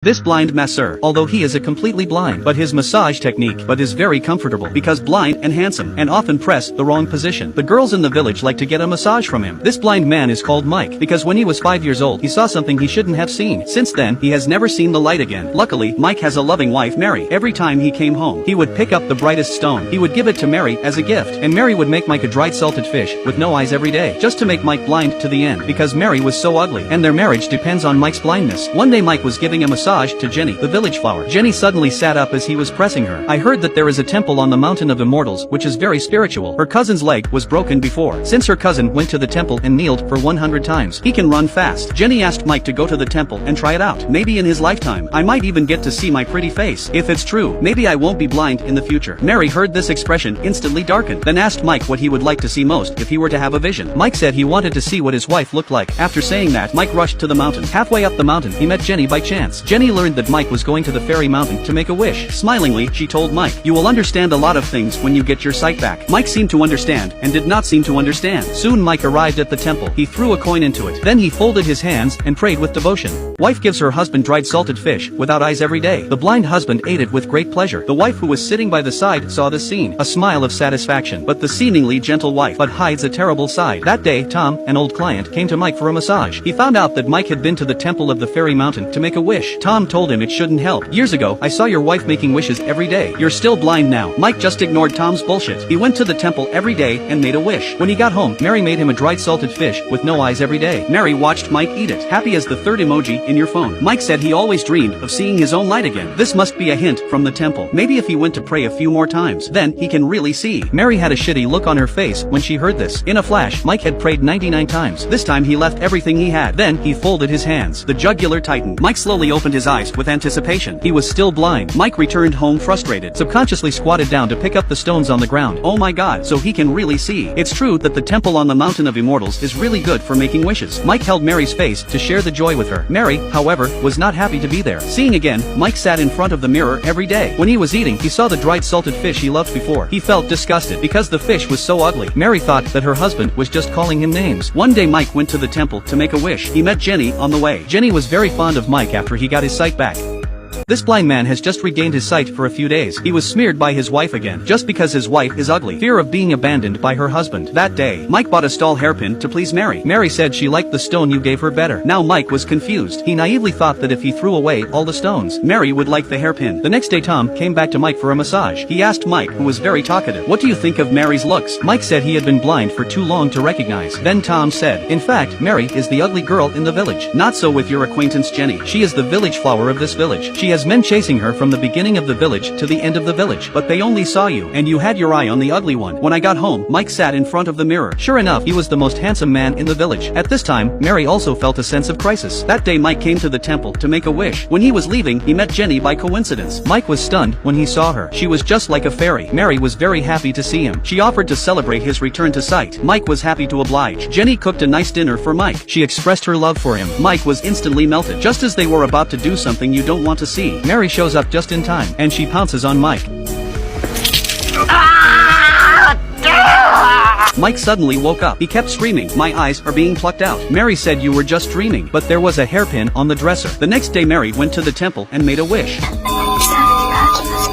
This blind masseur, although he is a completely blind, but his massage technique is very comfortable because blind and handsome and often press the wrong position. The girls in the village like to get a massage from him. This blind man is called Mike because when he was 5 years old he saw something he shouldn't have seen. Since then he has never seen the light again. Luckily, Mike has a loving wife, Mary. Every time he came home, he would pick up the brightest stone. He would give it to Mary as a gift, and Mary would make Mike a dried salted fish with no eyes every day, just to make Mike blind to the end because Mary was so ugly, and their marriage depends on Mike's blindness. One day Mike was giving a massage to Jenny, the village flower. Jenny suddenly sat up as he was pressing her. I heard that there is a temple on the mountain of immortals which is very spiritual. Her cousin's leg was broken before. Since her cousin went to the temple and kneeled for 100 times, he can run fast. Jenny asked Mike to go to the temple and try it out. Maybe in his lifetime, I might even get to see my pretty face. If it's true, maybe I won't be blind in the future. Mary heard this expression instantly darkened, then asked Mike what he would like to see most if he were to have a vision. Mike said he wanted to see what his wife looked like. After saying that, Mike rushed to the mountain. Halfway up the mountain, he met Jenny by chance. Jenny learned that Mike was going to the fairy mountain to make a wish. Smilingly, she told Mike, "You will understand a lot of things when you get your sight back." Mike seemed to understand, and did not seem to understand. Soon Mike arrived at the temple. He threw a coin into it. Then he folded his hands and prayed with devotion. Wife gives her husband dried salted fish without eyes every day. The blind husband ate it with great pleasure. The wife who was sitting by the side saw the scene. A smile of satisfaction, but the seemingly gentle wife hides a terrible side. That day, Tom, an old client, came to Mike for a massage. He found out that Mike had been to the temple of the fairy mountain to make a wish. Tom told him it shouldn't help. "Years ago, I saw your wife making wishes every day. You're still blind now." Mike just ignored Tom's bullshit. He went to the temple every day and made a wish. When he got home, Mary made him a dried salted fish with no eyes every day. Mary watched Mike eat it, happy as the third emoji in your phone. Mike said he always dreamed of seeing his own light again. This must be a hint from the temple. Maybe if he went to pray a few more times, then he can really see. Mary had a shitty look on her face when she heard this. In a flash, Mike had prayed 99 times. This time he left everything he had. Then he folded his hands. The jugular tightened. Mike slowly opened his eyes with anticipation. He was still blind. Mike returned home frustrated, subconsciously squatted down to pick up the stones on the ground. Oh my god, so he can really see. It's true that the temple on the mountain of immortals is really good for making wishes. Mike held Mary's face to share the joy with her. Mary, however, was not happy to be there. Seeing again, Mike sat in front of the mirror every day. When he was eating, he saw the dried salted fish he loved before. He felt disgusted because the fish was so ugly. Mary thought that her husband was just calling him names. One day Mike went to the temple to make a wish. He met Jenny on the way. Jenny was very fond of Mike after he got his sight back. This blind man has just regained his sight for a few days. He was smeared by his wife again, just because his wife is ugly. Fear of being abandoned by her husband. That day, Mike bought a stall hairpin to please Mary. Mary said she liked the stone you gave her better. Now Mike was confused. He naively thought that if he threw away all the stones, Mary would like the hairpin. The next day Tom came back to Mike for a massage. He asked Mike, who was very talkative, "What do you think of Mary's looks?" Mike said he had been blind for too long to recognize. Then Tom said, "In fact, Mary is the ugly girl in the village. Not so with your acquaintance Jenny. She is the village flower of this village. She has men chasing her from the beginning of the village to the end of the village, but they only saw you, and you had your eye on the ugly one." When I got home, Mike sat in front of the mirror. Sure enough, he was the most handsome man in the village. At this time, Mary also felt a sense of crisis. That day Mike came to the temple to make a wish. When he was leaving, he met Jenny by coincidence. Mike was stunned when he saw her. She was just like a fairy. Mary was very happy to see him. She offered to celebrate his return to sight. Mike was happy to oblige. Jenny cooked a nice dinner for Mike. She expressed her love for him. Mike was instantly melted. Just as they were about to do something you don't want to see, Mary shows up just in time, and she pounces on Mike. Mike suddenly woke up. He kept screaming, "My eyes are being plucked out." Mary said, "You were just dreaming," but there was a hairpin on the dresser. The next day Mary went to the temple and made a wish.